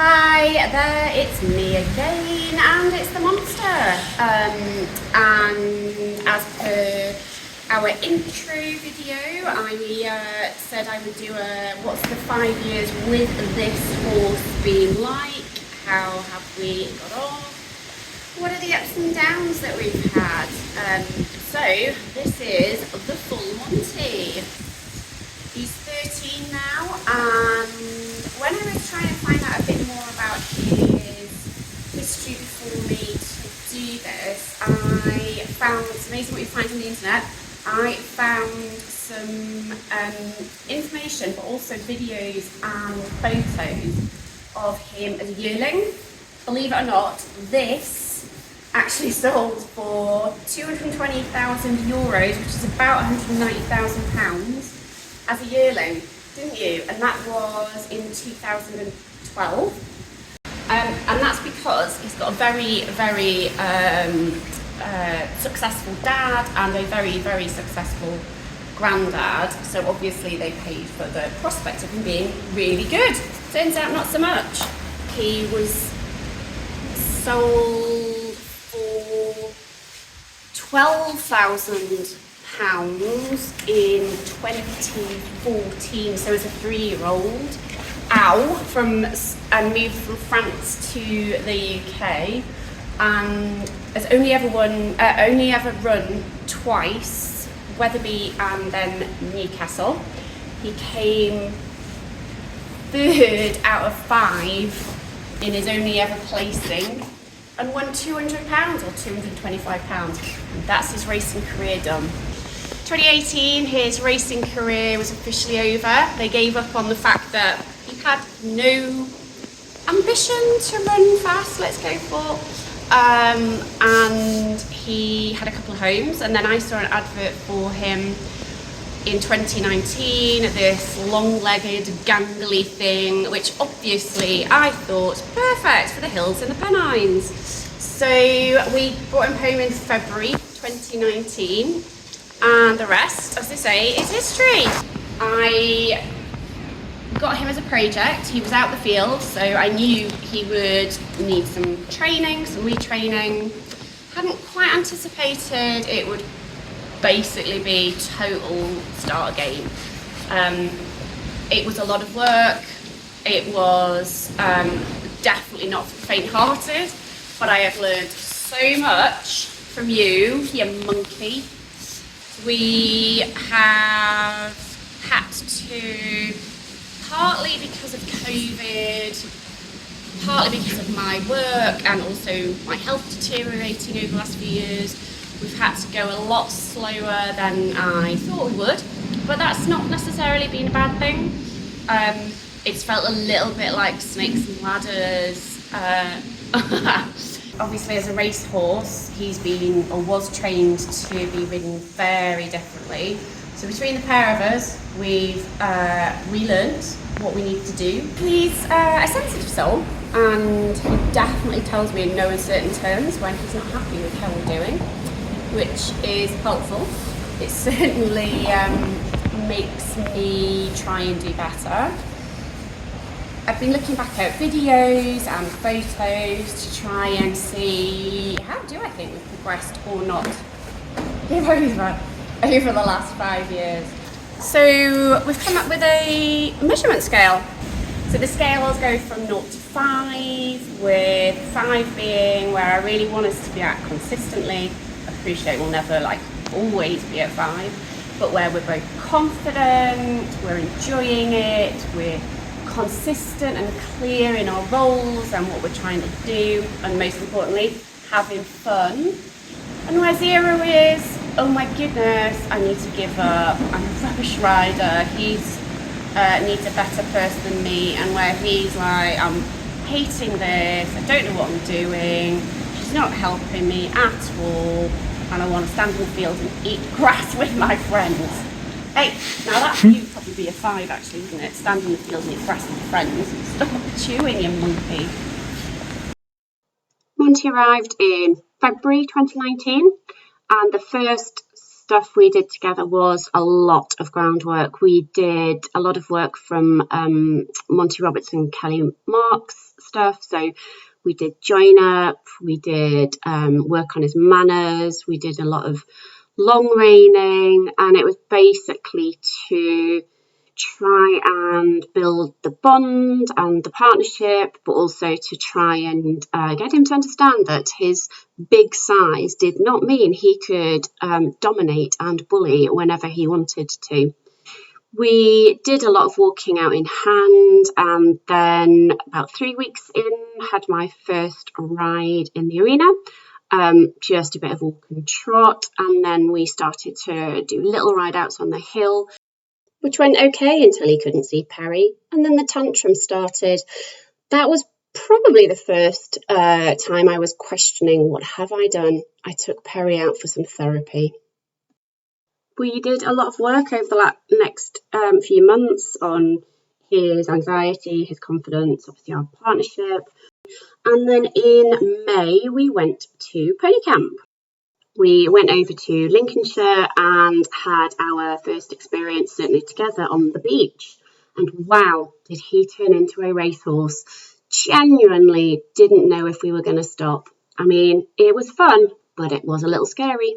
Hi there, it's me again, and it's the monster. And as per our intro video, I said I would do a what's the 5 years with this horse been like? How have we got on? What are the ups and downs that we've had? So this is the full Monty. He's 13 now, and when I was trying to find out a bit more about his history before me to do this, I found, it's amazing what you find on the internet, I found some information, but also videos and photos of him as a yearling. Believe it or not, this actually sold for €220,000, which is about £190,000 as a yearling, didn't you? And that was in 2012. And that's because he's got a very, very successful dad and a very, very successful granddad. So obviously they paid for the prospect of him being really good. Turns out not so much. He was sold for £12,000 in 2014, so as a 3-year-old. And moved from France to the UK, and has only ever run twice, Wetherby and then Newcastle. He came 3rd out of 5 in his only ever placing, and won £200 or £225. And that's his racing career done. 2018, his racing career was officially over. They gave up on the fact that he had no ambition to run fast, let's go for. And he had a couple of homes, and then I saw an advert for him in 2019, this long-legged, gangly thing, which obviously I thought perfect for the hills and the Pennines. So we brought him home in February 2019, and the rest, as they say, is history. I got him as a project. He was out the field, so I knew he would need some training, some retraining. Hadn't quite anticipated it would basically be total start game. It was a lot of work. It was definitely not for the faint-hearted, but I have learned so much from you Monkey. We have had to, partly because of COVID, partly because of my work and also my health deteriorating over the last few years, we've had to go a lot slower than I thought we would, but that's not necessarily been a bad thing. It's felt a little bit like snakes and ladders. Obviously, as a racehorse, he's been or was trained to be ridden very differently. So between the pair of us, we've relearned what we need to do. He's a sensitive soul, and he definitely tells me in no uncertain terms when he's not happy with how we're doing, which is helpful. It certainly makes me try and do better. I've been looking back at videos and photos to try and see how do I think we've progressed or not over the last 5 years. So we've come up with a measurement scale. So the scales go from 0 to 5, with 5 being where I really want us to be at consistently. I appreciate we'll never always be at 5, but where we're both confident, we're enjoying it, we're consistent and clear in our roles and what we're trying to do, and most importantly, having fun. And where 0 is, oh my goodness, I need to give up, I'm a rubbish rider, he's needs a better person than me, and where he's like, I'm hating this, I don't know what I'm doing, she's not helping me at all, and I want to stand in the field and eat grass with my friends. Hey, now that would probably be a 5 actually, wouldn't it? Stand in the field and eat grass with your friends. Stop chewing, you monkey. Monty arrived in February 2019, and the first stuff we did together was a lot of groundwork. We did a lot of work from Monty and Kelly Mark's stuff. So we did join up, we did work on his manners, we did a lot of long reining, and it was basically to try and build the bond and the partnership, but also to try and get him to understand that his big size did not mean he could dominate and bully whenever he wanted to. We did a lot of walking out in hand, and then about 3 weeks in, had my first ride in the arena. Just a bit of walk and trot, and then we started to do little ride outs on the hill, which went okay until he couldn't see Perry, and then the tantrum started. That was probably the first time I was questioning, what have I done? I took Perry out for some therapy. We did a lot of work over the next few months on his anxiety, his confidence, obviously our partnership. And then in May, we went to pony camp. We went over to Lincolnshire and had our first experience, certainly together, on the beach. And wow, did he turn into a racehorse. Genuinely didn't know if we were going to stop. I mean, it was fun, but it was a little scary.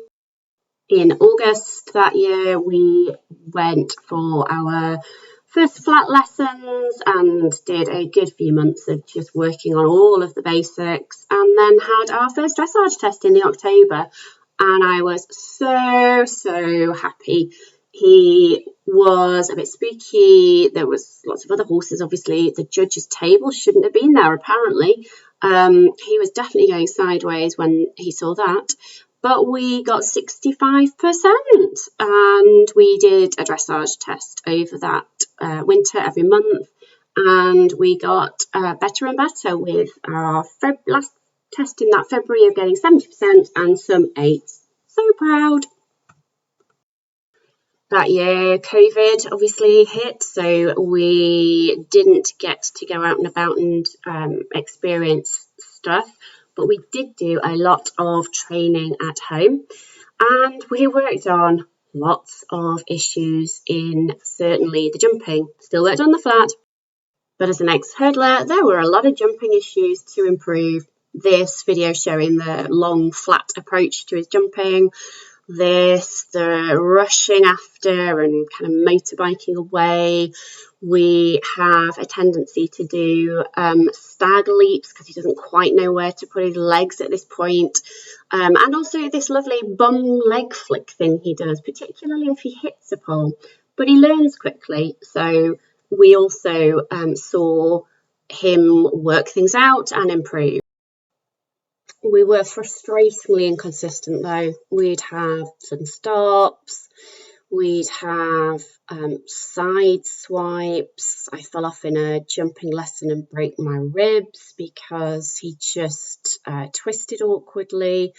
In August that year, we went for our first flat lessons and did a good few months of just working on all of the basics, and then had our first dressage test in the October. And I was so happy. He was a bit spooky. There was lots of other horses, obviously. The judge's table shouldn't have been there, apparently. He was definitely going sideways when he saw that. But we got 65%, and we did a dressage test over that winter every month, and we got better and better with our last test in that February of getting 70% and some 8s. So proud. That year, COVID obviously hit, so we didn't get to go out and about and experience stuff, but we did do a lot of training at home, and we worked on lots of issues in certainly the jumping. Still worked on the flat, but as an ex-hurdler, there were a lot of jumping issues to improve. This video showing the long flat approach to his jumping, the rushing after and kind of motorbiking away. We have a tendency to do stag leaps because he doesn't quite know where to put his legs at this point. And also this lovely bum leg flick thing he does, particularly if he hits a pole. But he learns quickly, so we also saw him work things out and improve. We were frustratingly inconsistent though. We'd have sudden stops, we'd have side swipes. I fell off in a jumping lesson and broke my ribs because he just twisted awkwardly.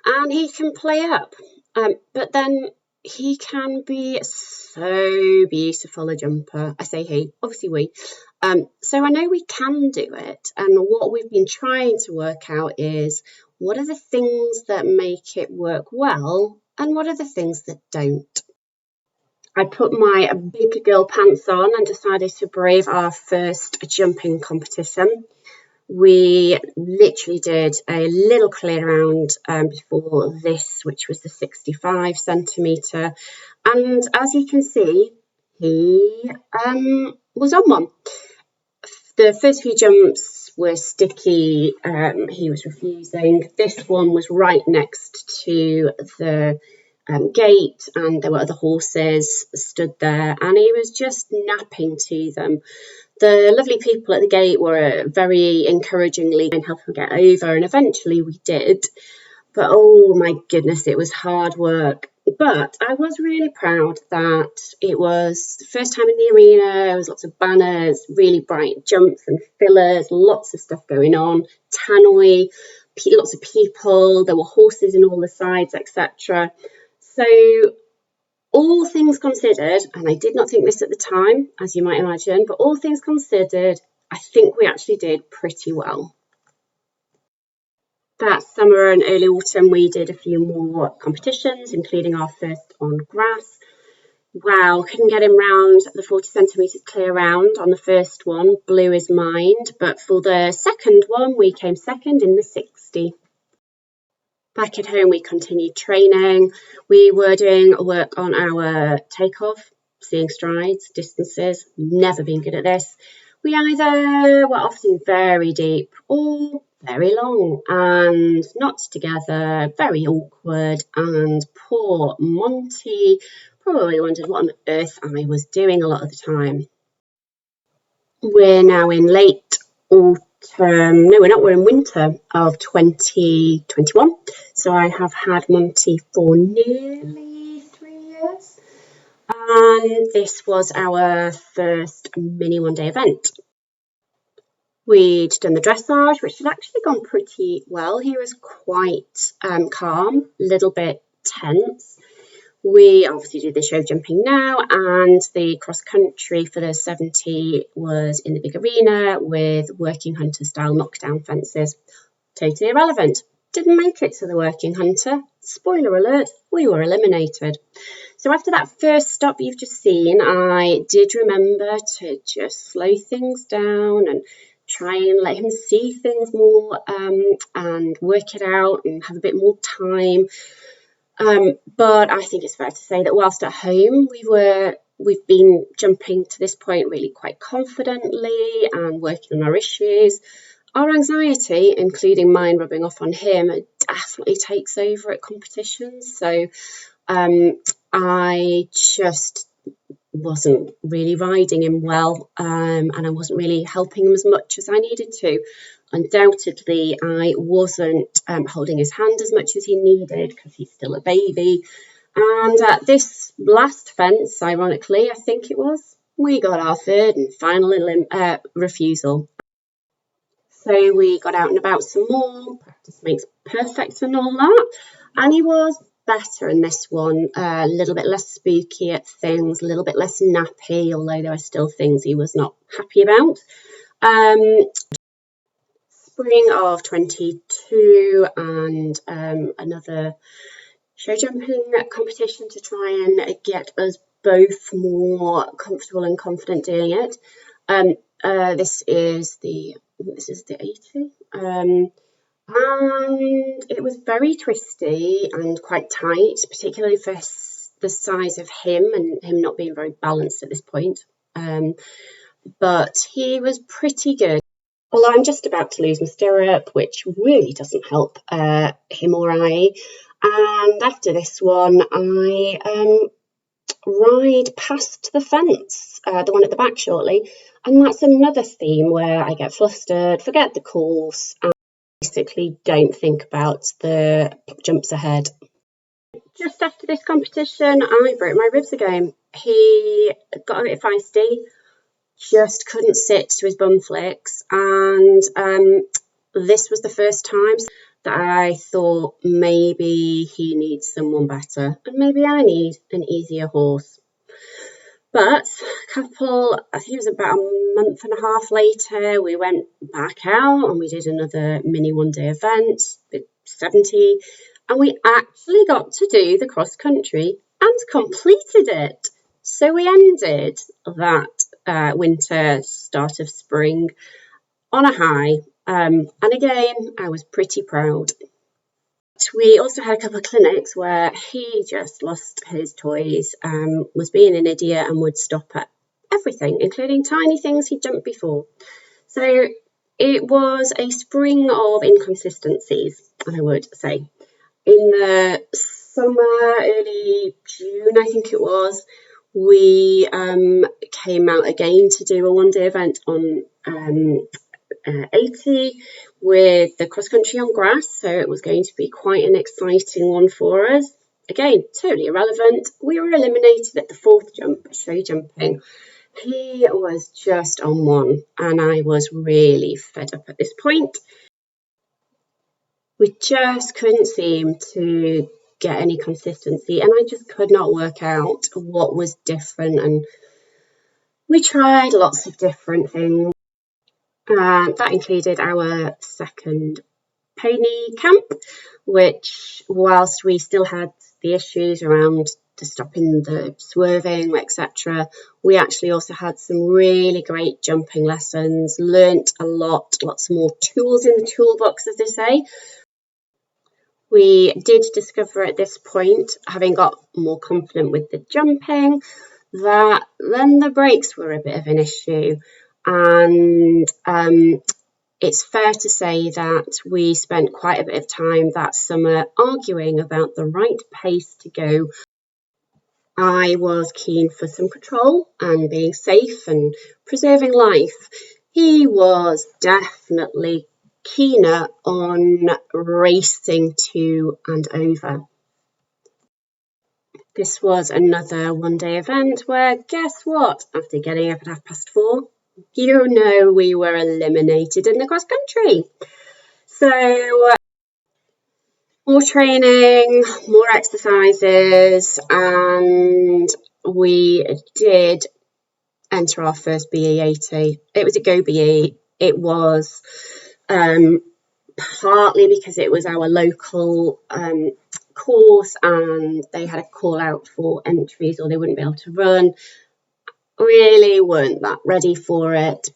And he can play up, but then he can be so beautiful a jumper. I say he, obviously we. So I know we can do it, and what we've been trying to work out is what are the things that make it work well and what are the things that don't. I put my big girl pants on and decided to brave our first jumping competition. We literally did a little clear round before this, which was the 65 centimetre, and as you can see, he was on one. The first few jumps were sticky, he was refusing. This one was right next to the gate, and there were other horses stood there, and he was just napping to them. The lovely people at the gate were very encouragingly and helping get over, and eventually we did. But oh my goodness, it was hard work. But I was really proud that it was the first time in the arena. There was lots of banners, really bright jumps and fillers, lots of stuff going on. Tannoy, lots of people. There were horses in all the sides, etc. So all things considered, and I did not think this at the time, as you might imagine, but all things considered, I think we actually did pretty well. That summer and early autumn, we did a few more competitions, including our first on grass. Wow, couldn't get him round the 40 centimetres clear round on the first one, blew his mind. But for the second one, we came second in the 60. Back at home, we continued training. We were doing work on our takeoff, seeing strides, distances. Never been good at this. We either were often very deep or very long and not together, very awkward. And poor Monty probably wondered what on earth I was doing a lot of the time. We're now in late autumn. No, we're not. We're in winter of 2021. So I have had Monty for nearly 3 years. And this was our first mini one-day event. We'd done the dressage, which had actually gone pretty well. He was quite calm, a little bit tense. We obviously do the show jumping now, and the cross country for the 70 was in the big arena with working hunter style knockdown fences. Totally irrelevant. Didn't make it to the working hunter. Spoiler alert, we were eliminated. So after that first stop you've just seen, I did remember to just slow things down and try and let him see things more and work it out and have a bit more time. But I think it's fair to say that whilst at home we've been jumping to this point really quite confidently and working on our issues. Our anxiety, including mine rubbing off on him, definitely takes over at competitions. So I just wasn't really riding him well, and I wasn't really helping him as much as I needed to. Undoubtedly, I wasn't holding his hand as much as he needed because he's still a baby. And at this last fence, ironically, I think it was, we got our third and final refusal. So we got out and about some more, practice makes perfect and all that. And he was better in this one, a little bit less spooky at things, a little bit less nappy, although there are still things he was not happy about. Spring of 22 and another show jumping competition to try and get us both more comfortable and confident doing it. This is the 80. And it was very twisty and quite tight, particularly for the size of him and him not being very balanced at this point. But he was pretty good. Although I'm just about to lose my stirrup, which really doesn't help him or I. And after this one, I ride past the fence, the one at the back shortly. And that's another theme where I get flustered, forget the course, and basically don't think about the jumps ahead. Just after this competition, I broke my ribs again. He got a bit feisty, just couldn't sit to his bum flicks, and this was the first time that I thought maybe he needs someone better and maybe I need an easier horse. But I think it was about a month and a half later, we went back out and we did another mini one-day event with 70, and we actually got to do the cross country and completed it. So we ended that winter, start of spring, on a high. And again, I was pretty proud. We also had a couple of clinics where he just lost his toys, was being an idiot and would stop at everything, including tiny things he'd jumped before. So it was a spring of inconsistencies, I would say. In the summer, early June, I think it was, we came out again to do a one-day event on 80 with the cross country on grass, so it was going to be quite an exciting one for us. Again, totally irrelevant. We were eliminated at the fourth jump, show jumping. He was just on one, and I was really fed up at this point. We just couldn't seem to get any consistency, and I just could not work out what was different, and we tried lots of different things. That included our second pony camp, which whilst we still had the issues around the stopping, the swerving, etc., we actually also had some really great jumping lessons, learnt a lot, lots more tools in the toolbox, as they say. We did discover at this point, having got more confident with the jumping, that then the brakes were a bit of an issue. And it's fair to say that we spent quite a bit of time that summer arguing about the right pace to go. I was keen for some control and being safe and preserving life. He was definitely keener on racing to and over. This was another one-day event where, guess what? After getting up at 4:30, we were eliminated in the cross country. So more training, more exercises, and we did enter our first BE80. It was a Go BE. It was partly because it was our local course and they had a call out for entries or they wouldn't be able to run. Really weren't that ready for it.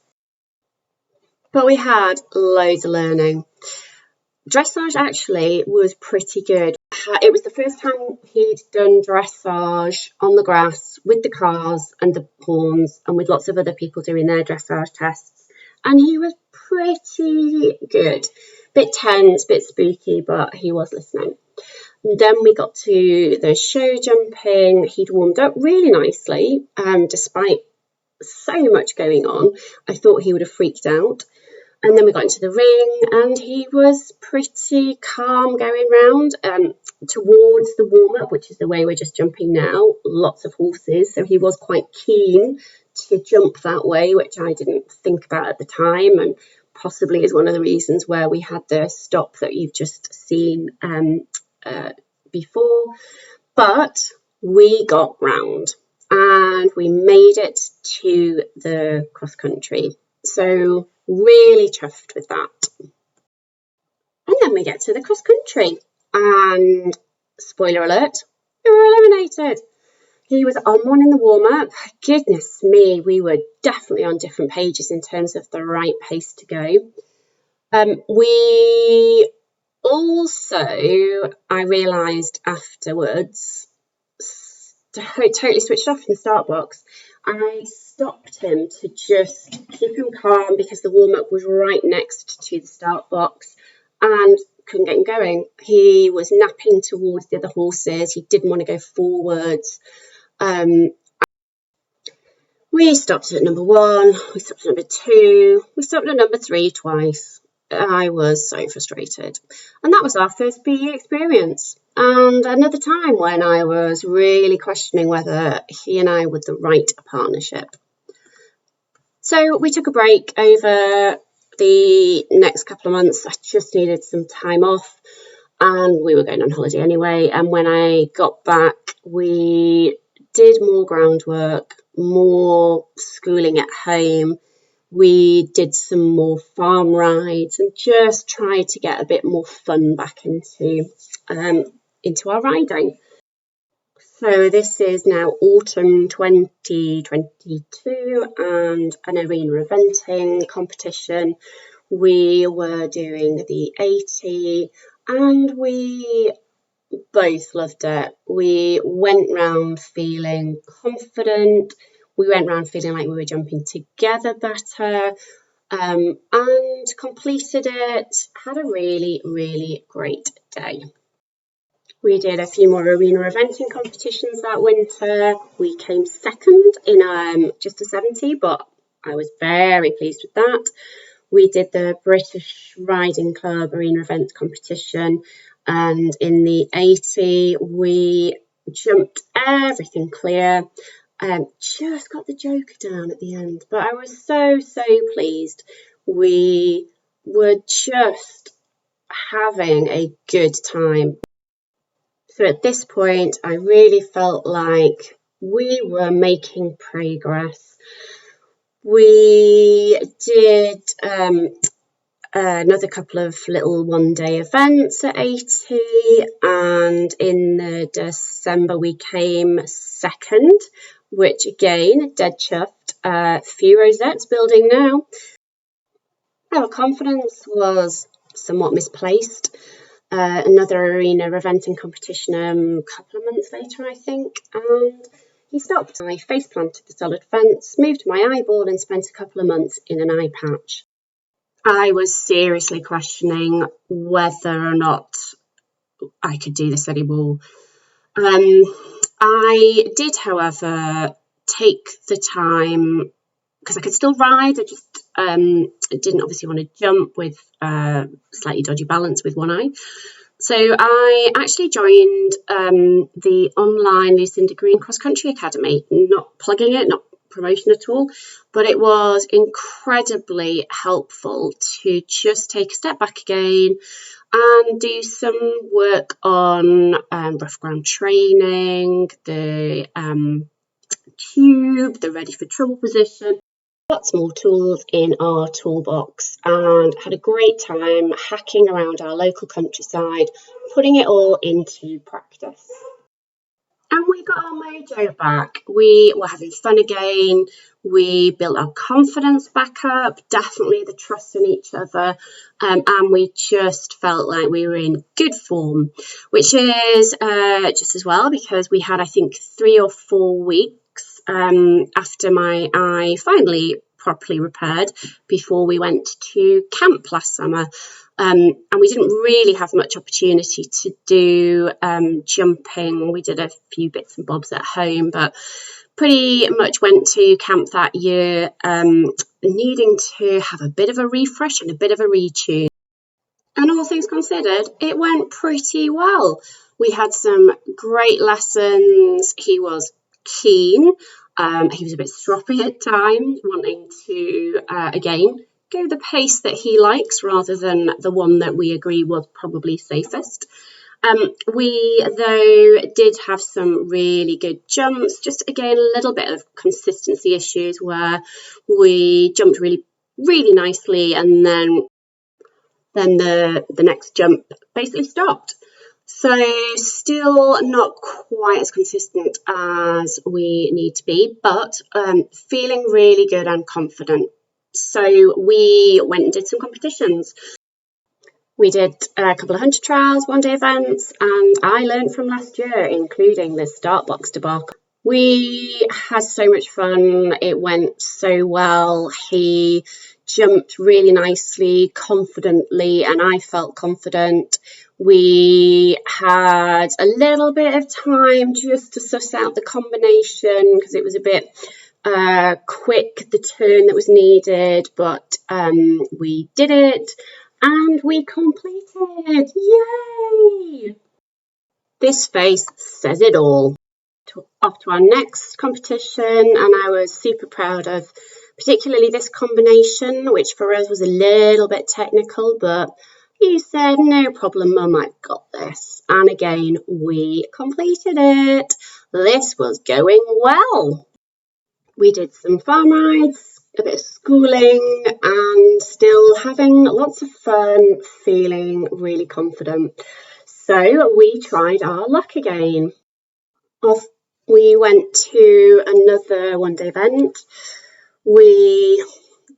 But we had loads of learning. Dressage actually was pretty good. It was the first time he'd done dressage on the grass with the cars and the horns and with lots of other people doing their dressage tests. And he was pretty good. Bit tense, bit spooky, but he was listening. And then we got to the show jumping. He'd warmed up really nicely, despite so much going on. I thought he would have freaked out. And then we got into the ring and he was pretty calm going round towards the warm-up, which is the way we're just jumping now. Lots of horses. So he was quite keen to jump that way, which I didn't think about at the time and possibly is one of the reasons where we had the stop that you've just seen before. But we got round and we made it to the cross country. So really chuffed with that. And then we get to the cross country and spoiler alert, we were eliminated. He was on one in the warm-up. Goodness me, we were definitely on different pages in terms of the right pace to go. We also, I realised afterwards, totally switched off in the start box. I stopped him to just keep him calm because the warm-up was right next to the start box and couldn't get him going. He was napping towards the other horses. He didn't want to go forwards. We stopped at number 1. We stopped at number 2. We stopped at number 3 twice. I was so frustrated. And that was our first BE experience. And another time when I was really questioning whether he and I were the right partnership. So we took a break over the next couple of months. I just needed some time off and we were going on holiday anyway. And when I got back, we did more groundwork, more schooling at home. We did some more farm rides and just tried to get a bit more fun back into our riding. So this is now autumn 2022 and an arena eventing competition. We were doing the 80 and we both loved it. We went round feeling confident. We went round feeling like we were jumping together better and completed it. Had a really, really great day. We did a few more arena eventing competitions that winter. We came second in just a 70, but I was very pleased with that. We did the British Riding Club arena event competition, and in the 80 we jumped everything clear. Just got the joker down at the end, but I was so pleased. We were just having a good time. So at this point, I really felt like we were making progress. We did another couple of little one-day events at 80, and in December we came second, which again, dead chuffed. Few rosettes building now. Our confidence was somewhat misplaced. Another arena event and competition a couple of months later, I think, and he stopped. I face planted the solid fence, moved my eyeball, and spent a couple of months in an eye patch. I was seriously questioning whether or not I could do this anymore. I did, however, take the time, because I could still ride. I just didn't obviously want to jump with slightly dodgy balance with one eye. So I actually joined the online Lucinda Green Cross Country Academy, not plugging it, not promotion at all, but it was incredibly helpful to just take a step back again and do some work on rough ground training, the tube, the ready for trouble position. Lots more tools in our toolbox, and had a great time hacking around our local countryside, putting it all into practice. And we got our mojo back. We were having fun again. We built our confidence back up, definitely the trust in each other, and we just felt like we were in good form, which is just as well because we had, I think, 3 or 4 weeks after my eye finally properly repaired before we went to camp last summer. And we didn't really have much opportunity to do jumping. We did a few bits and bobs at home, but pretty much went to camp that year needing to have a bit of a refresh and a bit of a retune. And all things considered, it went pretty well. We had some great lessons. He was keen. He was a bit stroppy at times, wanting to, again, go the pace that he likes rather than the one that we agree was probably safest. We, though, did have some really good jumps, just again, a little bit of consistency issues where we jumped really, really nicely and then the next jump basically stopped. So still not quite as consistent as we need to be, but feeling really good and confident. So we went and did some competitions. We did a couple of 100 trials, one-day events, and I learned from last year, including the start box debacle. We had so much fun. It went so well. He jumped really nicely, confidently, and I felt confident. We had a little bit of time just to suss out the combination because it was a bit quick, the turn that was needed, but we did it and we completed. Yay! This face says it all. Off to our next competition, and I was super proud of particularly this combination, which for us was a little bit technical, but he said, no problem, Mum, I've got this. And again, we completed it. This was going well. We did some farm rides, a bit of schooling, and still having lots of fun, feeling really confident. So we tried our luck again. We went to another one-day event. We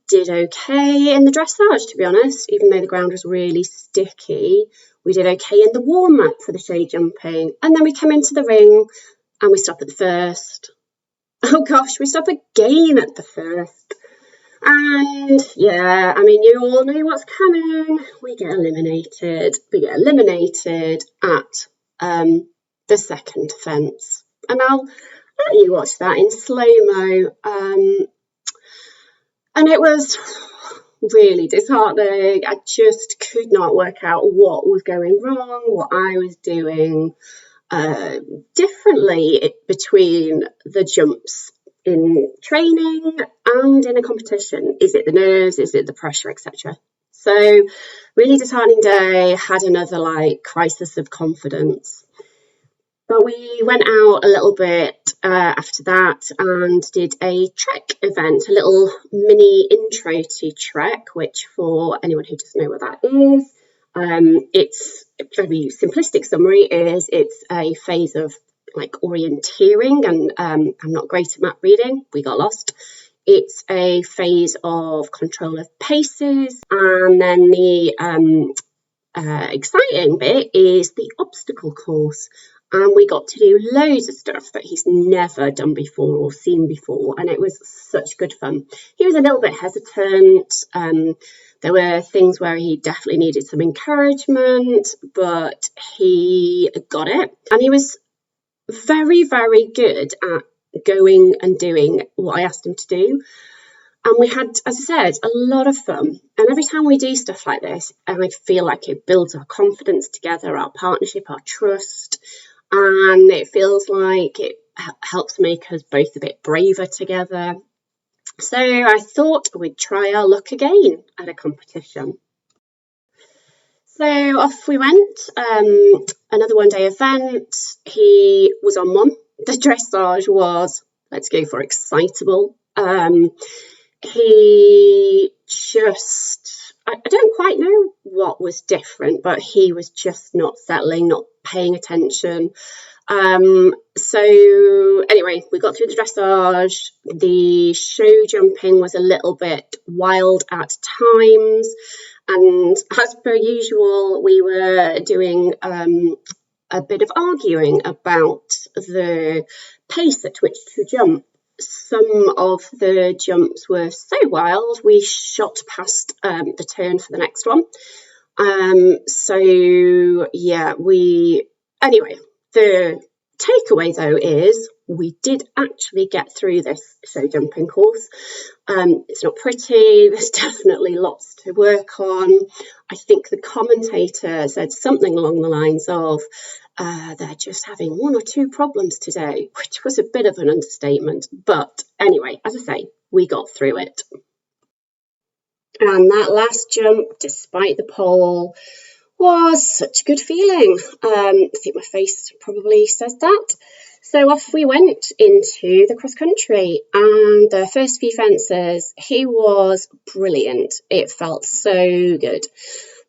did okay in the dressage, to be honest, even though the ground was really sticky. We did okay in the warm-up for the shade jumping. And then we came into the ring and we stopped at the first. Oh gosh, we stopped again at the first. And yeah, I mean, you all know what's coming. We get eliminated. We get eliminated at the second fence. And I'll let you watch that in slow-mo. And it was really disheartening. I just could not work out what was going wrong, what I was doing differently between the jumps in training and in a competition. Is it the nerves? Is it the pressure, etc.? So really disheartening day. Had another crisis of confidence. But we went out a little bit after that and did a Trek event, a little mini intro to Trek, which for anyone who doesn't know what that is, it's a very simplistic summary is it's a phase of like orienteering, and I'm not great at map reading, we got lost. It's a phase of control of paces, and then the exciting bit is the obstacle course. And we got to do loads of stuff that he's never done before or seen before, and it was such good fun. He was a little bit hesitant. There were things where he definitely needed some encouragement, but he got it. And he was very, very good at going and doing what I asked him to do. And we had, as I said, a lot of fun. And every time we do stuff like this, and I feel like it builds our confidence together, our partnership, our trust. And it feels like it helps make us both a bit braver together. So I thought we'd try our luck again at a competition. So off we went, another one-day event. He was on one. The dressage was, let's go for excitable. He just, I don't quite know what was different, but he was just not settling, not paying attention. So anyway, we got through the dressage. The show jumping was a little bit wild at times, and as per usual, we were doing a bit of arguing about the pace at which to jump. Some of the jumps were so wild, we shot past the turn for the next one. So yeah, anyway, the takeaway though is we did actually get through this show jumping course. It's not pretty, there's definitely lots to work on. I think the commentator said something along the lines of they're just having one or two problems today, which was a bit of an understatement. But anyway, as I say, we got through it. And that last jump, despite the pole, was such a good feeling. I think my face probably says that. So off we went into the cross country, and the first few fences, he was brilliant. It felt so good.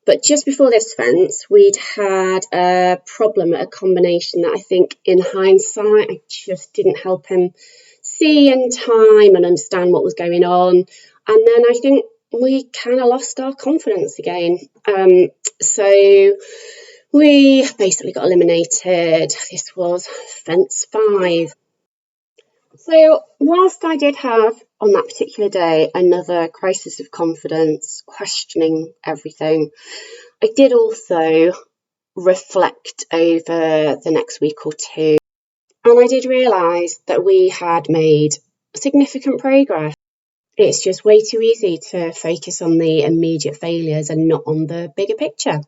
But just before this fence, we'd had a problem at a combination that I think in hindsight, I just didn't help him see in time and understand what was going on. And then I think we kind of lost our confidence again. So we basically got eliminated. This was fence 5. So whilst I did have on that particular day another crisis of confidence, questioning everything, I did also reflect over the next week or two, and I did realise that we had made significant progress. It's just way too easy to focus on the immediate failures and not on the bigger picture.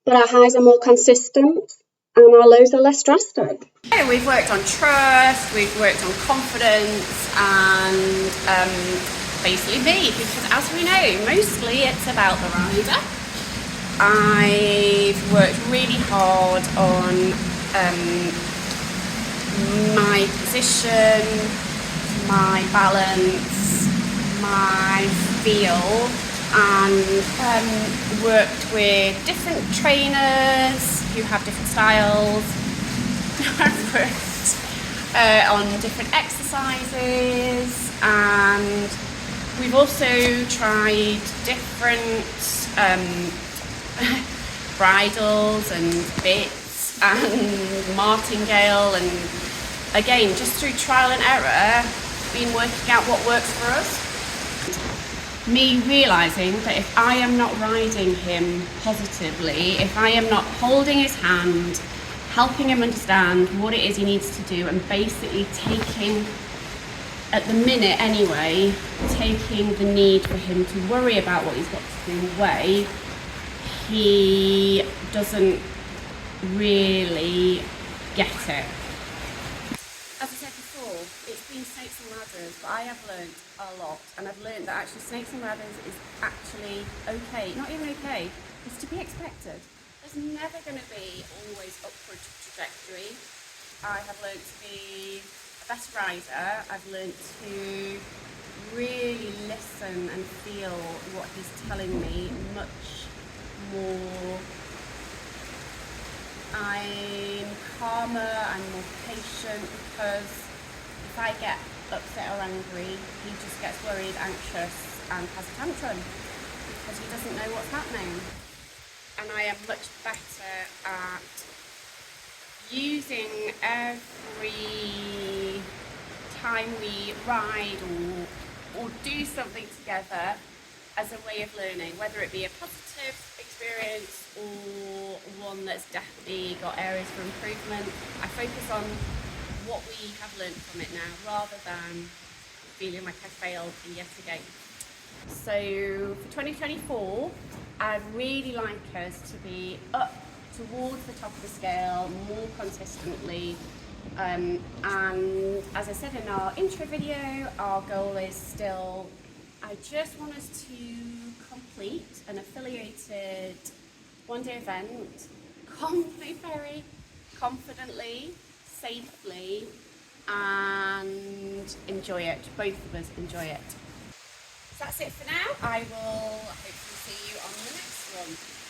But our highs are more consistent and our lows are less drastic. We've worked on trust, we've worked on confidence, and basically me, because as we know, mostly it's about the rider. I've worked really hard on my position, my balance, my feel, and worked with different trainers who have different styles. I've worked on different exercises, and we've also tried different bridles and bits and martingale, and again, just through trial and error, been working out what works for us. Me realising that if I am not riding him positively, if I am not holding his hand, helping him understand what it is he needs to do, and basically taking, at the minute anyway, taking the need for him to worry about what he's got to do away, he doesn't really get it. As I said before, it's been snakes and ladders, but I have learned a lot, and I've learned that actually snakes and ladders is actually okay, not even okay, it's to be expected. There's never going to be always upward trajectory. I have learned to be a better rider. I've learned to really listen and feel what he's telling me much more. I'm calmer, I'm more patient, because if I get upset or angry, he just gets worried, anxious, and has a tantrum because he doesn't know what's happening. And I am much better at using every time we ride or do something together as a way of learning, whether it be a positive experience or one that's definitely got areas for improvement. I focus on what we have learned from it now, rather than feeling like I failed yet again. So for 2024, I'd really like us to be up towards the top of the scale more consistently. And as I said in our intro video, our goal is still, I just want us to complete an affiliated one-day event very confidently, safely, and enjoy it. Both of us enjoy it. So that's it for now. I will hopefully see you on the next one.